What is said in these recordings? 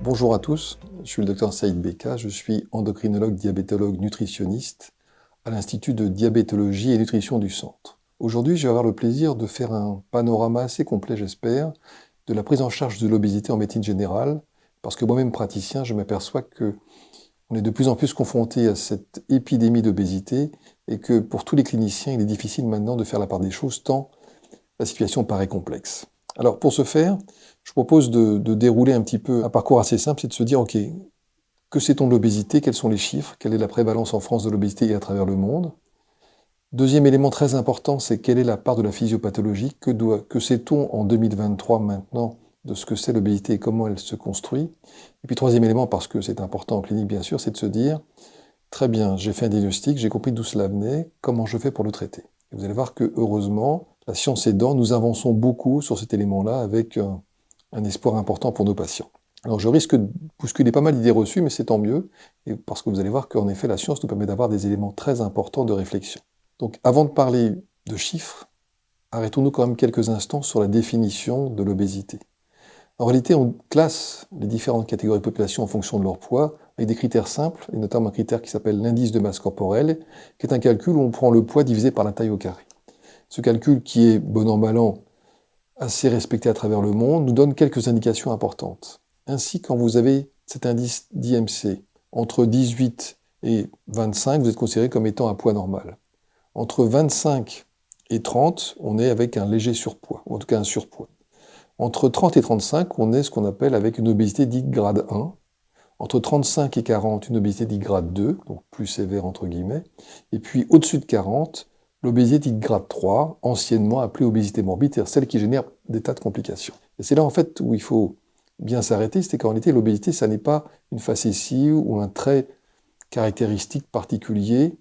Bonjour à tous, je suis le docteur Saïd Beka, je suis endocrinologue, diabétologue, nutritionniste à l'Institut de diabétologie et nutrition du Centre. Aujourd'hui, je vais avoir le plaisir de faire un panorama assez complet, j'espère, de la prise en charge de l'obésité en médecine générale, parce que moi-même praticien, je m'aperçois que on est de plus en plus confronté à cette épidémie d'obésité et que pour tous les cliniciens, il est difficile maintenant de faire la part des choses tant la situation paraît complexe. Alors pour ce faire, je propose de dérouler un petit peu un parcours assez simple, c'est de se dire, ok, que sait-on de l'obésité? Quels sont les chiffres? Quelle est la prévalence en France de l'obésité et à travers le monde? Deuxième élément très important, c'est quelle est la part de la physiopathologie? Que sait-on en 2023 maintenant de ce que c'est l'obésité et comment elle se construit? Et puis troisième élément, parce que c'est important en clinique bien sûr, c'est de se dire, très bien, j'ai fait un diagnostic, j'ai compris d'où cela venait, comment je fais pour le traiter? Et vous allez voir que heureusement, la science aidant, nous avançons beaucoup sur cet élément-là avec un espoir important pour nos patients. Alors je risque de bousculer pas mal d'idées reçues, mais c'est tant mieux, et parce que vous allez voir qu'en effet, la science nous permet d'avoir des éléments très importants de réflexion. Donc avant de parler de chiffres, arrêtons-nous quand même quelques instants sur la définition de l'obésité. En réalité, on classe les différentes catégories de population en fonction de leur poids, avec des critères simples, et notamment un critère qui s'appelle l'indice de masse corporelle, qui est un calcul où on prend le poids divisé par la taille au carré. Ce calcul, qui est bon an mal an assez respecté à travers le monde, nous donne quelques indications importantes. Ainsi, quand vous avez cet indice d'IMC entre 18 et 25, vous êtes considéré comme étant à poids normal. Entre 25 et 30, on est avec un léger surpoids, ou en tout cas un surpoids. Entre 30 et 35, on est ce qu'on appelle avec une obésité dite grade 1. Entre 35 et 40, une obésité dite grade 2, donc plus sévère entre guillemets. Et puis au-dessus de 40, l'obésité dite grade 3, anciennement appelée obésité morbide, c'est-à-dire celle qui génère des tas de complications. Et c'est là en fait où il faut bien s'arrêter, c'est qu'en réalité l'obésité, ça n'est pas une facétie ou un trait caractéristique particulier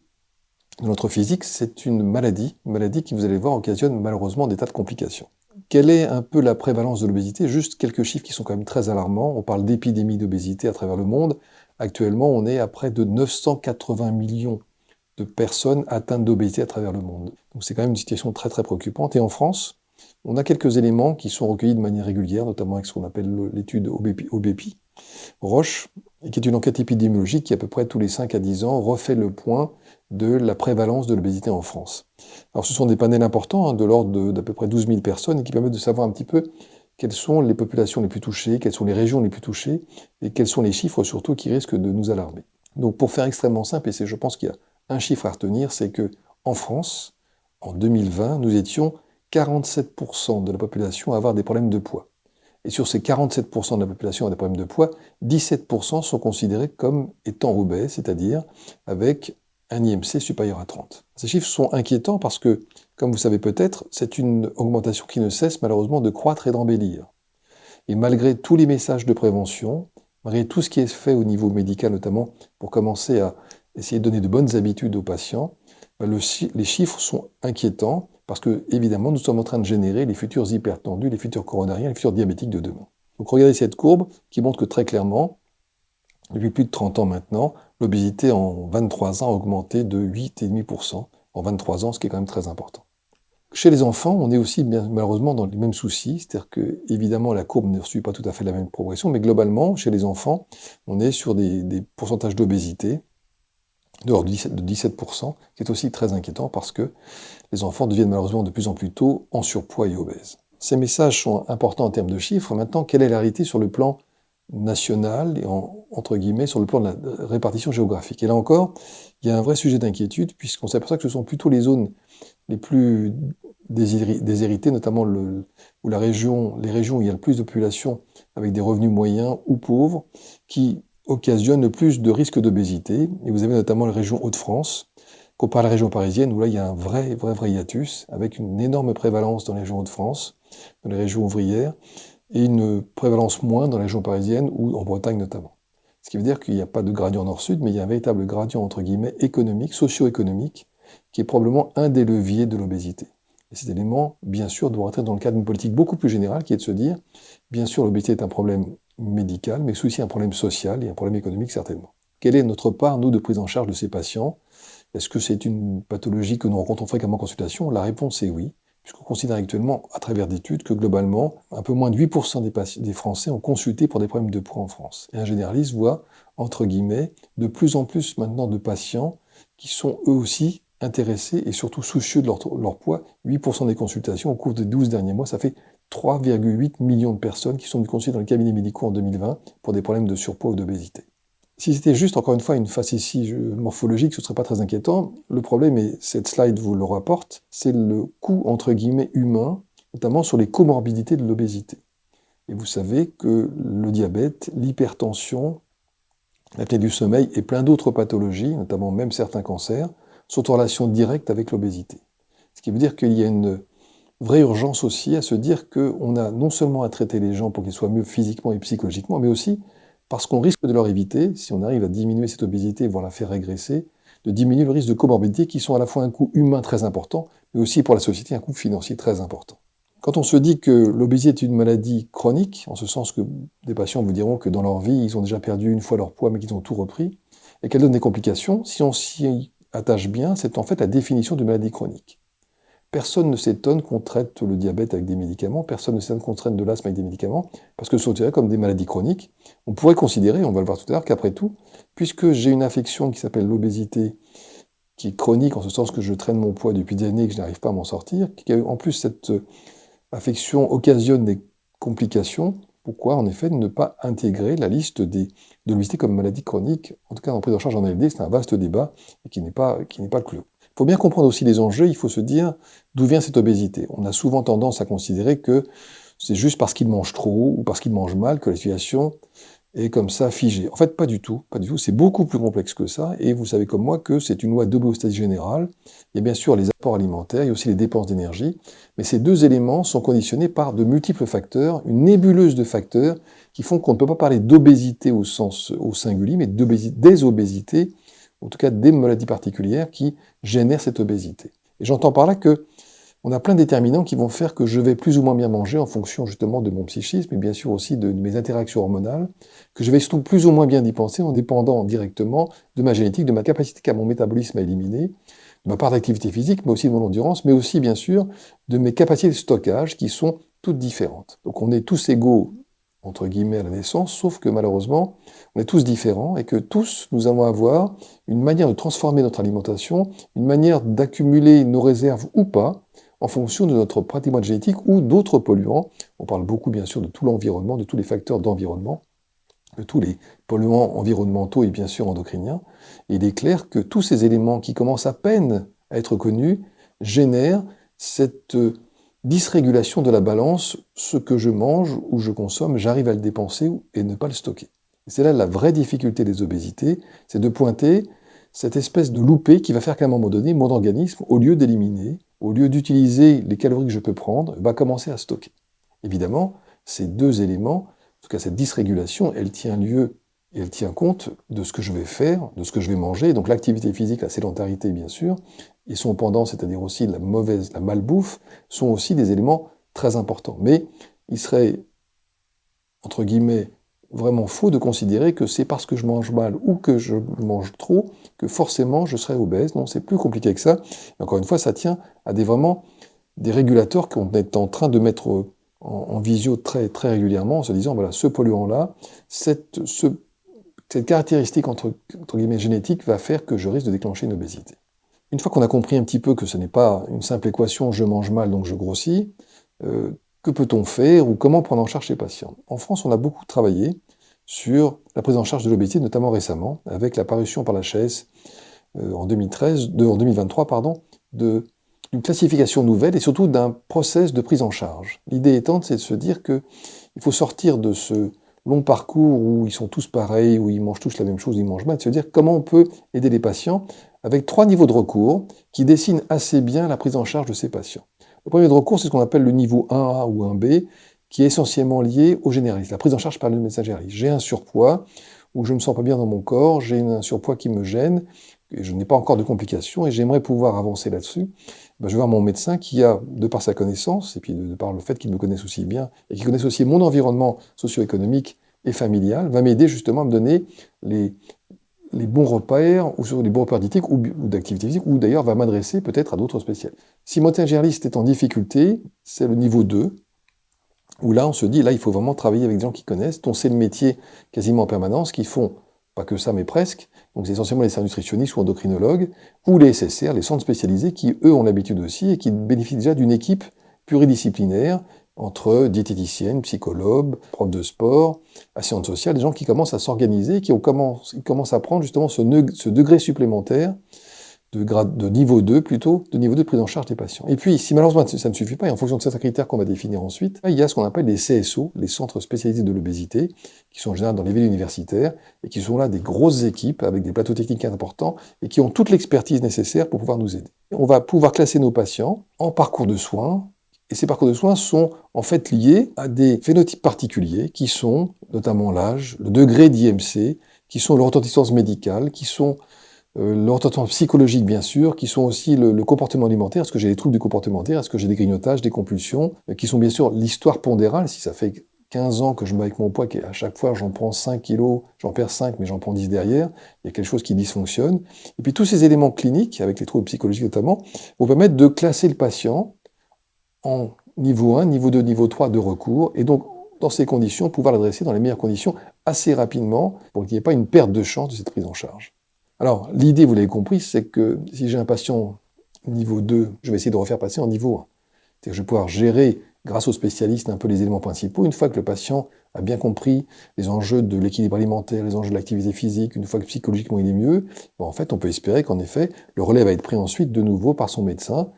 de notre physique, c'est une maladie qui, vous allez voir, occasionne malheureusement des tas de complications. Quelle est un peu la prévalence de l'obésité? Juste quelques chiffres qui sont quand même très alarmants. On parle d'épidémie d'obésité à travers le monde. Actuellement, on est à près de 980 millions de personnes atteintes d'obésité à travers le monde. Donc c'est quand même une situation très très préoccupante. Et en France, on a quelques éléments qui sont recueillis de manière régulière, notamment avec ce qu'on appelle l'étude OBEPI, Roche, qui est une enquête épidémiologique qui, à peu près tous les 5 à 10 ans, refait le point de la prévalence de l'obésité en France. Alors ce sont des panels importants, de l'ordre d'à peu près 12 000 personnes, et qui permettent de savoir un petit peu quelles sont les populations les plus touchées, quelles sont les régions les plus touchées, et quels sont les chiffres surtout qui risquent de nous alarmer. Donc pour faire extrêmement simple, et je pense qu'il y a un chiffre à retenir, c'est que en France, en 2020, nous étions 47% de la population à avoir des problèmes de poids. Et sur ces 47% de la population qui a des problèmes de poids, 17% sont considérés comme étant obèses, c'est-à-dire avec un IMC supérieur à 30. Ces chiffres sont inquiétants parce que, comme vous savez peut-être, c'est une augmentation qui ne cesse malheureusement de croître et d'embellir. Et malgré tous les messages de prévention, malgré tout ce qui est fait au niveau médical notamment pour commencer à essayer de donner de bonnes habitudes aux patients, les chiffres sont inquiétants parce que, évidemment, nous sommes en train de générer les futurs hypertendus, les futurs coronariens, les futurs diabétiques de demain. Donc regardez cette courbe qui montre que très clairement, depuis plus de 30 ans maintenant, l'obésité en 23 ans a augmenté de 8,5% en 23 ans, ce qui est quand même très important. Chez les enfants, on est aussi malheureusement dans les mêmes soucis, c'est-à-dire que évidemment la courbe ne suit pas tout à fait la même progression, mais globalement, chez les enfants, on est sur des pourcentages d'obésité de l'ordre de 17%, qui est aussi très inquiétant parce que les enfants deviennent malheureusement de plus en plus tôt en surpoids et obèses. Ces messages sont importants en termes de chiffres. Maintenant, quelle est la réalité sur le plan national et entre guillemets sur le plan de la répartition géographique? Et là encore, il y a un vrai sujet d'inquiétude puisqu'on s'aperçoit que ce sont plutôt les zones les plus déshéritées, notamment où les régions où il y a le plus de population avec des revenus moyens ou pauvres, qui occasionnent le plus de risques d'obésité. Et vous avez notamment la région Hauts-de-France, comparé à la région parisienne, où là il y a un vrai hiatus, avec une énorme prévalence dans les régions Hauts-de-France, dans les régions ouvrières, et une prévalence moins dans la région parisienne ou en Bretagne notamment. Ce qui veut dire qu'il n'y a pas de gradient nord-sud, mais il y a un véritable gradient entre guillemets économique, socio-économique, qui est probablement un des leviers de l'obésité. Et cet élément, bien sûr, doit rentrer dans le cadre d'une politique beaucoup plus générale, qui est de se dire, bien sûr, l'obésité est un problème médical, mais c'est aussi un problème social et un problème économique certainement. Quelle est notre part, nous, de prise en charge de ces patients? Est-ce que c'est une pathologie que nous rencontrons fréquemment en consultation? La réponse est oui, puisqu'on considère actuellement, à travers d'études, que globalement, un peu moins de 8% des Français ont consulté pour des problèmes de poids en France. Et un généraliste voit, entre guillemets, de plus en plus maintenant de patients qui sont eux aussi intéressés et surtout soucieux de leur poids. 8% des consultations au cours des 12 derniers mois, ça fait 3,8 millions de personnes qui sont venues consulter dans les cabinets médicaux en 2020 pour des problèmes de surpoids ou d'obésité. Si c'était juste, encore une fois, une facétie morphologique, ce ne serait pas très inquiétant. Le problème, et cette slide vous le rapporte, c'est le coût, entre guillemets, humain, notamment sur les comorbidités de l'obésité. Et vous savez que le diabète, l'hypertension, l'apnée du sommeil et plein d'autres pathologies, notamment même certains cancers, sont en relation directe avec l'obésité. Ce qui veut dire qu'il y a une vraie urgence aussi à se dire qu'on a non seulement à traiter les gens pour qu'ils soient mieux physiquement et psychologiquement, mais aussi parce qu'on risque de leur éviter, si on arrive à diminuer cette obésité, voire la faire régresser, de diminuer le risque de comorbidité qui sont à la fois un coût humain très important, mais aussi pour la société un coût financier très important. Quand on se dit que l'obésité est une maladie chronique, en ce sens que des patients vous diront que dans leur vie, ils ont déjà perdu une fois leur poids, mais qu'ils ont tout repris, et qu'elle donne des complications, si on s'y attache bien, c'est en fait la définition de maladie chronique. Personne ne s'étonne qu'on traite le diabète avec des médicaments, personne ne s'étonne qu'on traite de l'asthme avec des médicaments, parce que ce sont considérés comme des maladies chroniques. On pourrait considérer, on va le voir tout à l'heure, qu'après tout, puisque j'ai une affection qui s'appelle l'obésité, qui est chronique, en ce sens que je traîne mon poids depuis des années et que je n'arrive pas à m'en sortir, en plus cette affection occasionne des complications, pourquoi en effet ne pas intégrer la liste de l'obésité comme maladie chronique, en tout cas en prise en charge en ALD, c'est un vaste débat et qui n'est pas le clou. Il faut bien comprendre aussi les enjeux, il faut se dire d'où vient cette obésité. On a souvent tendance à considérer que c'est juste parce qu'il mange trop ou parce qu'il mange mal que la situation est comme ça figée. En fait, pas du tout, c'est beaucoup plus complexe que ça, et vous savez comme moi que c'est une loi d'homéostasie générale. Il y a bien sûr les apports alimentaires, il y a aussi les dépenses d'énergie, mais ces deux éléments sont conditionnés par de multiples facteurs, une nébuleuse de facteurs qui font qu'on ne peut pas parler d'obésité au singulier, mais des obésités, en tout cas des maladies particulières qui génèrent cette obésité. Et j'entends par là que on a plein de déterminants qui vont faire que je vais plus ou moins bien manger en fonction justement de mon psychisme et bien sûr aussi de mes interactions hormonales, que je vais surtout plus ou moins bien y penser en dépendant directement de ma génétique, de ma capacité qu'a mon métabolisme à éliminer, de ma part d'activité physique, mais aussi de mon endurance, mais aussi bien sûr de mes capacités de stockage qui sont toutes différentes. Donc on est tous égaux entre guillemets à la naissance, sauf que malheureusement, on est tous différents et que tous, nous allons avoir une manière de transformer notre alimentation, une manière d'accumuler nos réserves ou pas, en fonction de notre patrimoine génétique ou d'autres polluants. On parle beaucoup bien sûr de tout l'environnement, de tous les facteurs d'environnement, de tous les polluants environnementaux et bien sûr endocriniens. Et il est clair que tous ces éléments qui commencent à peine à être connus génèrent cette dysrégulation de la balance, ce que je mange ou je consomme, j'arrive à le dépenser et ne pas le stocker. C'est là la vraie difficulté des obésités, c'est de pointer cette espèce de loupé qui va faire qu'à un moment donné, mon organisme, au lieu d'éliminer, au lieu d'utiliser les calories que je peux prendre, va commencer à stocker. Évidemment, ces deux éléments, en tout cas cette dysrégulation, elle tient lieu et elle tient compte de ce que je vais faire, de ce que je vais manger, donc l'activité physique, la sédentarité bien sûr, et son pendant, c'est-à-dire aussi la malbouffe, sont aussi des éléments très importants. Mais il serait, entre guillemets, vraiment faux de considérer que c'est parce que je mange mal ou que je mange trop que forcément je serai obèse. Non, c'est plus compliqué que ça. Et encore une fois, ça tient à des régulateurs qu'on est en train de mettre en visio très, très régulièrement en se disant, voilà, ce polluant-là, cette caractéristique entre guillemets génétique va faire que je risque de déclencher une obésité. Une fois qu'on a compris un petit peu que ce n'est pas une simple équation, je mange mal donc je grossis, que peut-on faire ou comment prendre en charge ces patients? En France, on a beaucoup travaillé sur la prise en charge de l'obésité, notamment récemment, avec la parution par la HAS en 2023, d'une classification nouvelle et surtout d'un process de prise en charge. L'idée étant, c'est de se dire qu'il faut sortir de ce long parcours où ils sont tous pareils, où ils mangent tous la même chose, ils mangent mal, de se dire comment on peut aider les patients avec 3 niveaux de recours qui dessinent assez bien la prise en charge de ces patients. Le premier de recours, c'est ce qu'on appelle le niveau 1A ou 1B, qui est essentiellement lié au généraliste, la prise en charge par le médecin généraliste. J'ai un surpoids, ou je ne me sens pas bien dans mon corps, j'ai un surpoids qui me gêne, et je n'ai pas encore de complications, et j'aimerais pouvoir avancer là-dessus. Je vais voir mon médecin qui a, de par sa connaissance, et puis de par le fait qu'il me connaisse aussi bien, et qui connaisse aussi mon environnement socio-économique et familial, va m'aider justement à me donner les bons repères, ou sur les bons repères d'éthique ou d'activité physique, ou d'ailleurs va m'adresser peut-être à d'autres spécialistes. Si mon généraliste est en difficulté, c'est le niveau 2, où là on se dit, là il faut vraiment travailler avec des gens qui connaissent, dont c'est le métier quasiment en permanence, qui font, pas que ça mais presque, donc c'est essentiellement les nutritionnistes ou endocrinologues, ou les SSR, les centres spécialisés, qui eux ont l'habitude aussi, et qui bénéficient déjà d'une équipe pluridisciplinaire, entre diététiciennes, psychologues, profs de sport, assistantes sociales, des gens qui commencent à s'organiser, qui commencent à prendre justement ce degré supplémentaire de niveau 2 plutôt, de niveau 2 de prise en charge des patients. Et puis, si malheureusement ça ne suffit pas, et en fonction de certains critères qu'on va définir ensuite, il y a ce qu'on appelle les CSO, les centres spécialisés de l'obésité, qui sont en général dans les villes universitaires, et qui sont là des grosses équipes avec des plateaux techniques importants, et qui ont toute l'expertise nécessaire pour pouvoir nous aider. On va pouvoir classer nos patients en parcours de soins, et ces parcours de soins sont en fait liés à des phénotypes particuliers, qui sont notamment l'âge, le degré d'IMC, qui sont leur retentissance médicale, qui sont leur traitement psychologique, bien sûr, qui sont aussi le comportement alimentaire. Est-ce que j'ai des troubles du comportementaire? Est-ce que j'ai des grignotages, des compulsions? Qui sont bien sûr l'histoire pondérale. Si ça fait 15 ans que je me bats avec mon poids, qu'à chaque fois j'en prends 5 kilos, j'en perds 5, mais j'en prends 10 derrière, il y a quelque chose qui dysfonctionne. Et puis tous ces éléments cliniques, avec les troubles psychologiques notamment, vont permettre de classer le patient en niveau 1, niveau 2, niveau 3 de recours, et donc dans ces conditions, pouvoir l'adresser dans les meilleures conditions assez rapidement pour qu'il n'y ait pas une perte de chance de cette prise en charge. Alors, l'idée, vous l'avez compris, c'est que si j'ai un patient niveau 2, je vais essayer de refaire passer en niveau 1. C'est-à-dire que je vais pouvoir gérer, grâce aux spécialistes, un peu les éléments principaux. Une fois que le patient a bien compris les enjeux de l'équilibre alimentaire, les enjeux de l'activité physique, une fois que psychologiquement il est mieux, en fait, on peut espérer qu'en effet, le relais va être pris ensuite de nouveau par son médecin,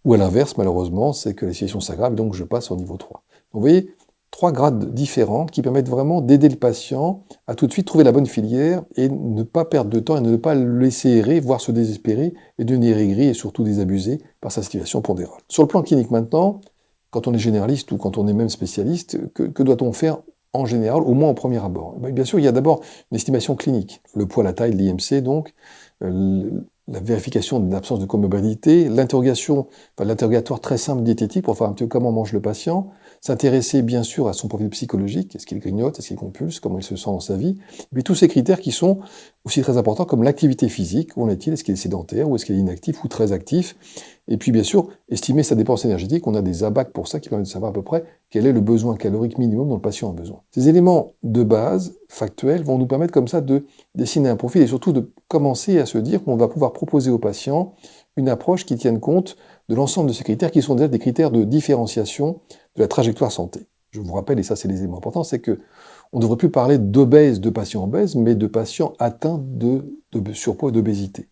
ou à l'inverse, malheureusement, c'est que la situation s'aggrave, donc je passe au niveau 3. Donc, vous voyez, 3 grades différents qui permettent vraiment d'aider le patient à tout de suite trouver la bonne filière et ne pas perdre de temps et ne pas le laisser errer, voire se désespérer et devenir aigri et surtout désabusé par sa situation pondérale. Sur le plan clinique maintenant, quand on est généraliste ou quand on est même spécialiste, que doit-on faire en général, au moins au premier abord? Bien sûr, il y a d'abord une estimation clinique, le poids, la taille, l'IMC donc, la vérification de l'absence de comorbidité, l'interrogatoire très simple diététique pour voir un petit peu comment mange le patient, s'intéresser bien sûr à son profil psychologique, est-ce qu'il grignote, est-ce qu'il compulse, comment il se sent dans sa vie, et puis tous ces critères qui sont aussi très importants comme l'activité physique, où en est-il, est-ce qu'il est sédentaire ou est-ce qu'il est inactif ou très actif, et puis bien sûr estimer sa dépense énergétique, on a des ABAC pour ça qui permettent de savoir à peu près quel est le besoin calorique minimum dont le patient a besoin. Ces éléments de base, factuels, vont nous permettre comme ça de dessiner un profil et surtout de commencer à se dire qu'on va pouvoir proposer au patient une approche qui tienne compte de l'ensemble de ces critères qui sont déjà des critères de différenciation de la trajectoire santé. Je vous rappelle, et ça c'est les éléments importants, c'est que on ne devrait plus parler d'obèses, de patients obèses, mais de patients atteints de surpoids et d'obésité.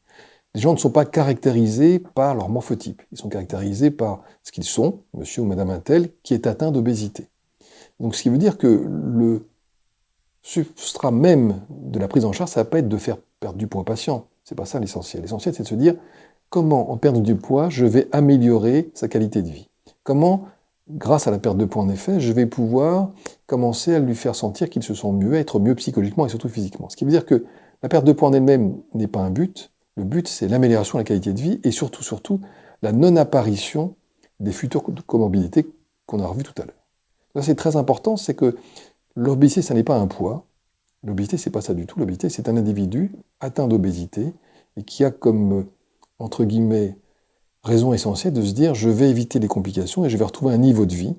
Les gens ne sont pas caractérisés par leur morphotype, ils sont caractérisés par ce qu'ils sont, monsieur ou madame un tel, qui est atteint d'obésité. Donc ce qui veut dire que le substrat même de la prise en charge, ça va pas être de faire perdre du poids au patient. C'est pas ça l'essentiel. L'essentiel, c'est de se dire comment, en perdant du poids, je vais améliorer sa qualité de vie. Comment, grâce à la perte de poids en effet, je vais pouvoir commencer à lui faire sentir qu'il se sent mieux, à être mieux psychologiquement et surtout physiquement. Ce qui veut dire que la perte de poids en elle-même n'est pas un but. Le but, c'est l'amélioration de la qualité de vie et surtout, la non-apparition des futures comorbidités qu'on a revues tout à l'heure. Là, c'est très important, c'est que l'obésité, ça n'est pas un poids. L'obésité, c'est pas ça du tout. L'obésité, c'est un individu atteint d'obésité et qui a comme, entre guillemets, raison essentielle de se dire je vais éviter les complications et je vais retrouver un niveau de vie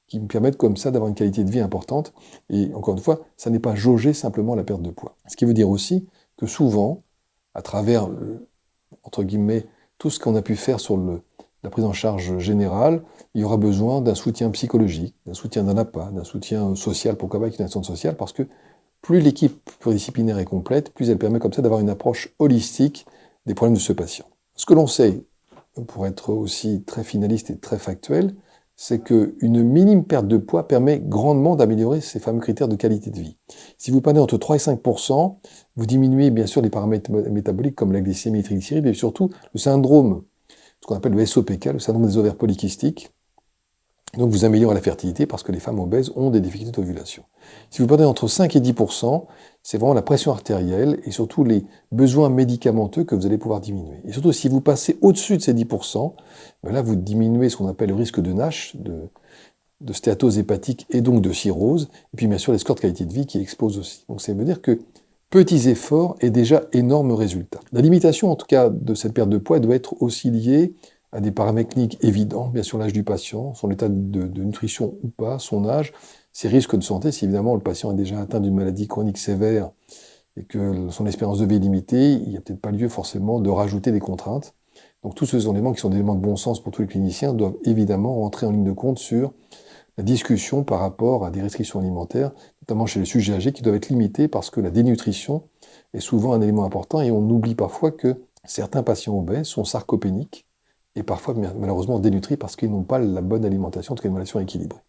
qui me permette comme ça d'avoir une qualité de vie importante. Et encore une fois, ça n'est pas jauger simplement la perte de poids. Ce qui veut dire aussi que souvent, à travers, entre guillemets, tout ce qu'on a pu faire sur la prise en charge générale, il y aura besoin d'un soutien psychologique, d'un soutien d'un APA, d'un soutien social, pourquoi pas avec une assistance sociale, parce que plus l'équipe pluridisciplinaire est complète, plus elle permet comme ça d'avoir une approche holistique des problèmes de ce patient. Ce que l'on sait, pour être aussi très finaliste et très factuel, c'est qu'une minime perte de poids permet grandement d'améliorer ces fameux critères de qualité de vie. Si vous prenez entre 3 et 5%, vous diminuez bien sûr les paramètres métaboliques comme la glycémie et les triglycérides, mais surtout le syndrome, ce qu'on appelle le SOPK, le syndrome des ovaires polykystiques. Donc vous améliorez la fertilité parce que les femmes obèses ont des difficultés d'ovulation. Si vous prenez entre 5 et 10%, c'est vraiment la pression artérielle et surtout les besoins médicamenteux que vous allez pouvoir diminuer. Et surtout, si vous passez au-dessus de ces 10%, là, vous diminuez ce qu'on appelle le risque de NASH, de stéatose hépatique et donc de cirrhose, et puis bien sûr les scores de qualité de vie qui explosent aussi. Donc ça veut dire que petits efforts et déjà énormes résultats. La limitation, en tout cas, de cette perte de poids doit être aussi liée à des paramètres cliniques évidents, bien sûr l'âge du patient, son état de nutrition ou pas, son âge, ses risques de santé, si évidemment le patient est déjà atteint d'une maladie chronique sévère et que son espérance de vie est limitée, il n'y a peut-être pas lieu forcément de rajouter des contraintes. Donc tous ces éléments qui sont des éléments de bon sens pour tous les cliniciens doivent évidemment rentrer en ligne de compte sur la discussion par rapport à des restrictions alimentaires, notamment chez les sujets âgés, qui doivent être limitées parce que la dénutrition est souvent un élément important et on oublie parfois que certains patients obèses sont sarcopéniques et parfois malheureusement dénutris parce qu'ils n'ont pas la bonne alimentation, en tout cas une alimentation équilibrée.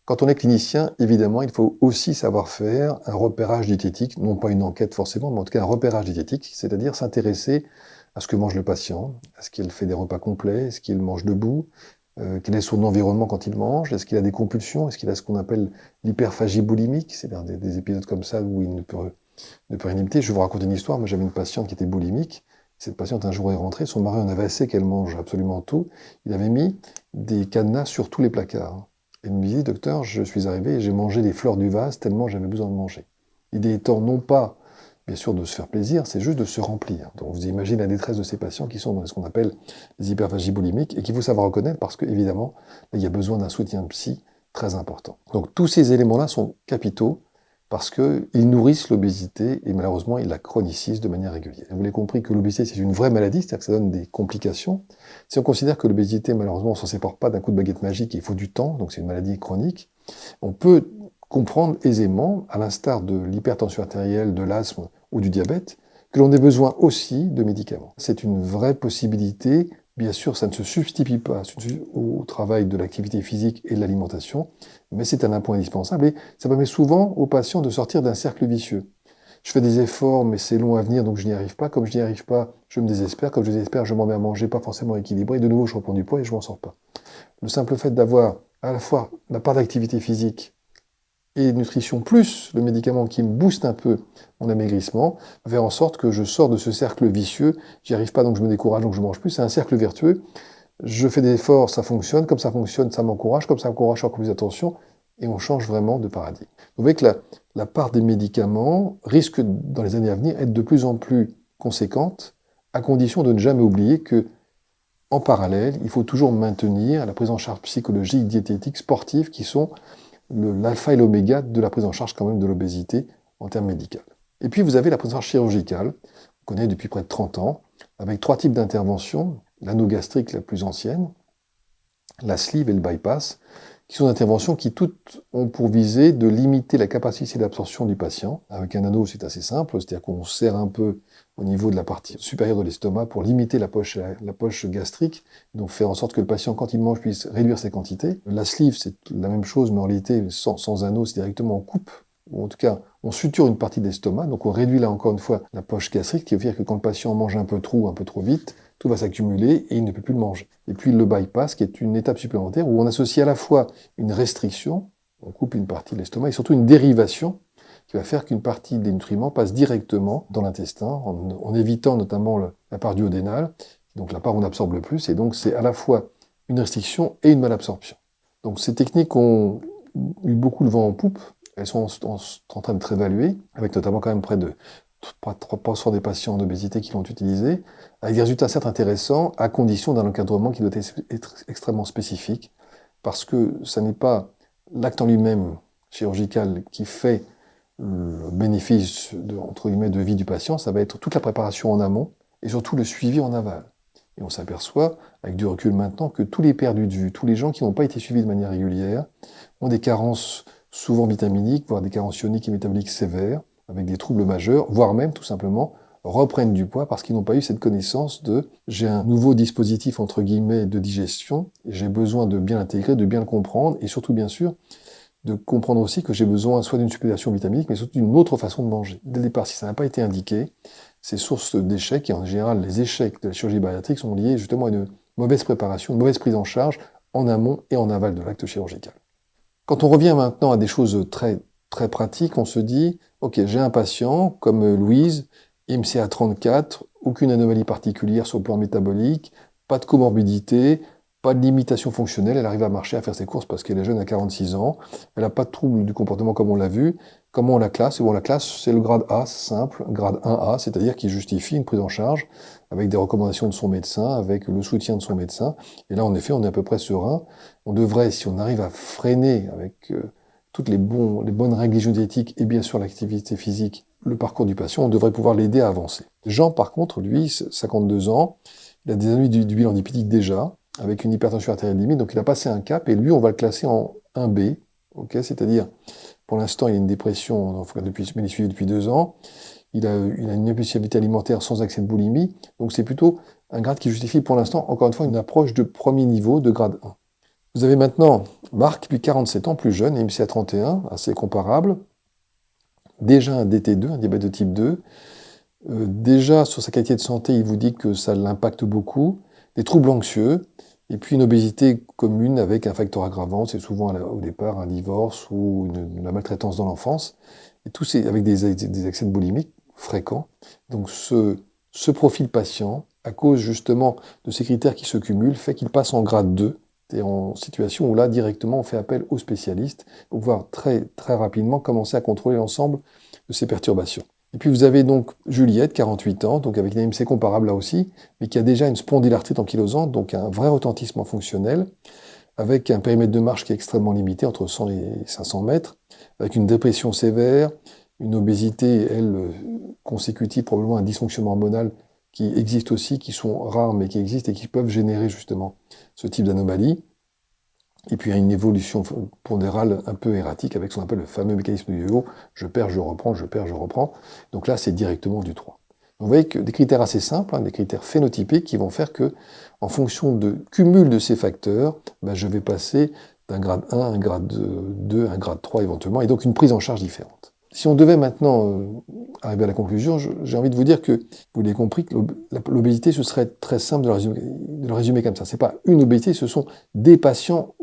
Quand on est clinicien, évidemment, il faut aussi savoir faire un repérage diététique, non pas une enquête forcément, mais en tout cas un repérage diététique, c'est-à-dire s'intéresser à ce que mange le patient, est-ce qu'il fait des repas complets, est-ce qu'il mange debout, quel est son environnement quand il mange, est-ce qu'il a des compulsions, est-ce qu'il a ce qu'on appelle l'hyperphagie boulimique, c'est-à-dire des épisodes comme ça où il ne peut rien imiter. Je vais vous raconter une histoire, moi j'avais une patiente qui était boulimique, cette patiente un jour est rentrée, son mari en avait assez qu'elle mange absolument tout, il avait mis des cadenas sur tous les placards. Elle me dit, docteur, je suis arrivé et j'ai mangé les fleurs du vase tellement j'avais besoin de manger. L'idée étant non pas, bien sûr, de se faire plaisir, c'est juste de se remplir. Donc vous imaginez la détresse de ces patients qui sont dans ce qu'on appelle les hyperphagies boulimiques et qu'il faut savoir reconnaître parce qu'évidemment, il y a besoin d'un soutien psy très important. Donc tous ces éléments-là sont capitaux parce qu'ils nourrissent l'obésité et malheureusement, ils la chronicisent de manière régulière. Vous l'avez compris que l'obésité, c'est une vraie maladie, c'est-à-dire que ça donne des complications. Si on considère que l'obésité, malheureusement, on ne s'en sépare pas d'un coup de baguette magique et il faut du temps, donc c'est une maladie chronique, on peut comprendre aisément, à l'instar de l'hypertension artérielle, de l'asthme ou du diabète, que l'on ait besoin aussi de médicaments. C'est une vraie possibilité. Bien sûr, ça ne se substitue pas au travail de l'activité physique et de l'alimentation, mais c'est un point indispensable et ça permet souvent aux patients de sortir d'un cercle vicieux. Je fais des efforts, mais c'est long à venir, donc je n'y arrive pas. Comme je n'y arrive pas, je me désespère. Comme je désespère, je m'en mets à manger pas forcément équilibré. De nouveau, je reprends du poids et je m'en sors pas. Le simple fait d'avoir à la fois la part d'activité physique et nutrition, plus le médicament qui me booste un peu mon amaigrissement, va faire en sorte que je sors de ce cercle vicieux. J'y arrive pas, donc je me décourage, donc je mange plus. C'est un cercle vertueux. Je fais des efforts, ça fonctionne. Comme ça fonctionne, ça m'encourage. Comme ça m'encourage, je fais plus attention. Et on change vraiment de paradigme. Vous voyez que la part des médicaments risque, dans les années à venir, être de plus en plus conséquente, à condition de ne jamais oublier que, en parallèle, il faut toujours maintenir la prise en charge psychologique, diététique, sportive, qui sont l'alpha et l'oméga de la prise en charge quand même de l'obésité en termes médicaux. Et puis vous avez la prise en charge chirurgicale, qu'on connaît depuis près de 30 ans, avec 3 types d'interventions, l'anogastrique la plus ancienne, la sleeve et le bypass, qui sont des interventions qui toutes ont pour visée de limiter la capacité d'absorption du patient. Avec un anneau, c'est assez simple, c'est-à-dire qu'on serre un peu au niveau de la partie supérieure de l'estomac pour limiter la poche gastrique, donc faire en sorte que le patient, quand il mange, puisse réduire ses quantités. La sleeve, c'est la même chose, mais en réalité, sans anneau, c'est directement on coupe, ou en tout cas, on suture une partie de l'estomac, donc on réduit là encore une fois la poche gastrique, qui veut dire que quand le patient mange un peu trop vite, tout va s'accumuler et il ne peut plus le manger. Et puis le bypass, qui est une étape supplémentaire où on associe à la fois une restriction, on coupe une partie de l'estomac, et surtout une dérivation qui va faire qu'une partie des nutriments passe directement dans l'intestin, en évitant notamment la part duodénale, donc la part où on absorbe le plus, et donc c'est à la fois une restriction et une malabsorption. Donc ces techniques ont eu beaucoup de vent en poupe, elles sont en train de être évaluées, avec notamment quand même près de 3% des patients en obésité qui l'ont utilisé, avec des résultats certes intéressants, à condition d'un encadrement qui doit être extrêmement spécifique, parce que ce n'est pas l'acte en lui-même chirurgical qui fait le bénéfice entre guillemets, de vie du patient, ça va être toute la préparation en amont et surtout le suivi en aval. Et on s'aperçoit, avec du recul maintenant, que tous les perdus de vue, tous les gens qui n'ont pas été suivis de manière régulière, ont des carences souvent vitaminiques, voire des carences ioniques et métaboliques sévères, avec des troubles majeurs, voire même tout simplement reprennent du poids parce qu'ils n'ont pas eu cette connaissance de j'ai un nouveau dispositif entre guillemets de digestion, et j'ai besoin de bien l'intégrer, de bien le comprendre, et surtout bien sûr de comprendre aussi que j'ai besoin soit d'une supplémentation vitaminique, mais surtout d'une autre façon de manger. Dès le départ, si ça n'a pas été indiqué, c'est source d'échecs, et en général, les échecs de la chirurgie bariatrique sont liés justement à une mauvaise préparation, une mauvaise prise en charge en amont et en aval de l'acte chirurgical. Quand on revient maintenant à des choses très, très pratiques, on se dit, ok, j'ai un patient comme Louise, IMCA 34, aucune anomalie particulière sur le plan métabolique, pas de comorbidité, pas de limitation fonctionnelle, elle arrive à marcher, à faire ses courses parce qu'elle est jeune à 46 ans, elle n'a pas de trouble du comportement comme on l'a vu. Comment on la classe? Et bon, la classe, c'est le grade A, c'est simple, grade 1A, c'est-à-dire qui justifie une prise en charge avec des recommandations de son médecin, avec le soutien de son médecin. Et là, en effet, on est à peu près serein. On devrait, si on arrive à freiner avec toutes les bonnes règles hygiéniques et bien sûr l'activité physique, le parcours du patient, on devrait pouvoir l'aider à avancer. Jean, par contre, lui, 52 ans, il a des anomalies du bilan lipidique déjà, avec une hypertension artérielle limite, donc il a passé un cap, et lui, on va le classer en 1B, okay, c'est-à-dire, pour l'instant, il a une dépression, il est suivi depuis 2 ans, il a une impulsivité alimentaire sans accès de boulimie, donc c'est plutôt un grade qui justifie pour l'instant, encore une fois, une approche de premier niveau de grade 1. Vous avez maintenant Marc, lui 47 ans, plus jeune, IMC à 31, assez comparable, déjà un DT2, un diabète de type 2, déjà sur sa qualité de santé, il vous dit que ça l'impacte beaucoup, des troubles anxieux, et puis une obésité commune avec un facteur aggravant, c'est souvent au départ un divorce ou la maltraitance dans l'enfance, et tout c'est avec des accès de boulimie fréquents. Donc ce profil patient, à cause justement de ces critères qui se cumulent, fait qu'il passe en grade 2, et en situation où là, directement, on fait appel aux spécialistes pour pouvoir très, très rapidement commencer à contrôler l'ensemble de ces perturbations. Et puis vous avez donc Juliette, 48 ans, donc avec une AMC comparable là aussi, mais qui a déjà une spondylarthrite ankylosante, donc un vrai retentissement fonctionnel, avec un périmètre de marche qui est extrêmement limité, entre 100 et 500 mètres, avec une dépression sévère, une obésité, elle, consécutive probablement à un dysfonctionnement hormonal qui existe aussi, qui sont rares mais qui existent et qui peuvent générer justement ce type d'anomalie. Et puis il y a une évolution pondérale un peu erratique avec ce qu'on appelle le fameux mécanisme du yo-yo, je perds, je reprends, je perds, je reprends. Donc là, c'est directement du 3. Donc vous voyez que des critères assez simples, des critères phénotypiques qui vont faire que, en fonction de cumul de ces facteurs, je vais passer d'un grade 1 à un grade 2, un grade 3 éventuellement, et donc une prise en charge différente. Si on devait maintenant arriver à la conclusion, j'ai envie de vous dire que, vous l'avez compris, que l'obésité, ce serait très simple de le résumer comme ça. C'est pas une obésité, ce sont des patients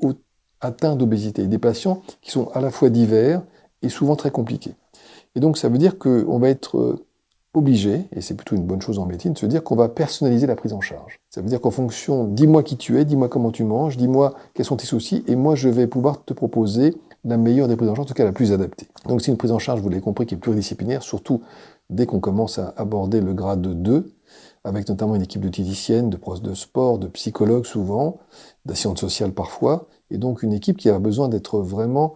atteints d'obésité, des patients qui sont à la fois divers et souvent très compliqués. Et donc ça veut dire qu'on va être obligé, et c'est plutôt une bonne chose en médecine, de se dire qu'on va personnaliser la prise en charge. Ça veut dire qu'en fonction, dis-moi qui tu es, dis-moi comment tu manges, dis-moi quels sont tes soucis, et moi je vais pouvoir te proposer la meilleure des prises en charge, en tout cas la plus adaptée. Donc c'est une prise en charge, vous l'avez compris, qui est pluridisciplinaire, surtout dès qu'on commence à aborder le grade 2, avec notamment une équipe de diététiciennes, de profs de sport, de psychologues souvent, d'assistantes sociales parfois, et donc une équipe qui a besoin d'être vraiment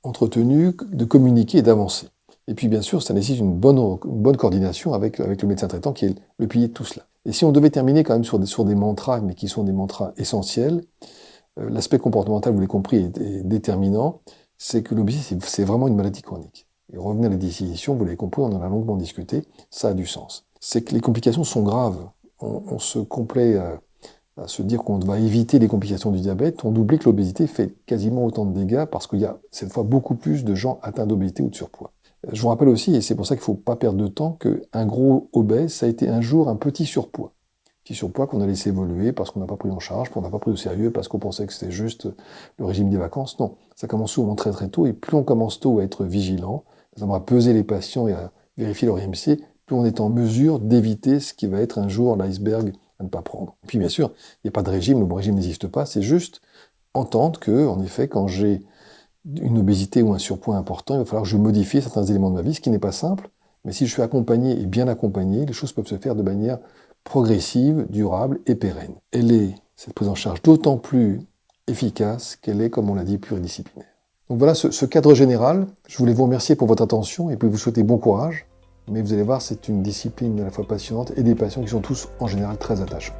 entretenue, de communiquer et d'avancer. Et puis bien sûr, ça nécessite une bonne coordination avec le médecin traitant qui est le pilier de tout cela. Et si on devait terminer quand même sur des mantras, mais qui sont des mantras essentiels, l'aspect comportemental, vous l'avez compris, est déterminant, c'est que l'obésité, c'est vraiment une maladie chronique. Et revenir à la définition, vous l'avez compris, on en a longuement discuté, ça a du sens. C'est que les complications sont graves. On se complaît à se dire qu'on va éviter les complications du diabète, on oublie que l'obésité fait quasiment autant de dégâts parce qu'il y a cette fois beaucoup plus de gens atteints d'obésité ou de surpoids. Je vous rappelle aussi, et c'est pour ça qu'il ne faut pas perdre de temps, qu'un gros obèse, ça a été un jour un petit surpoids. Petit surpoids qu'on a laissé évoluer parce qu'on n'a pas pris en charge, qu'on n'a pas pris au sérieux, parce qu'on pensait que c'était juste le régime des vacances. Non, ça commence souvent très très tôt, et plus on commence tôt à être vigilant, notamment à peser les patients et à vérifier leur IMC, plus on est en mesure d'éviter ce qui va être un jour l'iceberg à ne pas prendre. Et puis bien sûr, il n'y a pas de régime, le bon régime n'existe pas, c'est juste entendre que, en effet, quand j'ai une obésité ou un surpoids important, il va falloir que je modifie certains éléments de ma vie, ce qui n'est pas simple, mais si je suis accompagné et bien accompagné, les choses peuvent se faire de manière progressive, durable et pérenne. Cette prise en charge, d'autant plus efficace qu'elle est, comme on l'a dit, pluridisciplinaire. Donc voilà ce cadre général. Je voulais vous remercier pour votre attention et puis vous souhaiter bon courage, mais vous allez voir, c'est une discipline à la fois passionnante et des patients qui sont tous en général très attachants.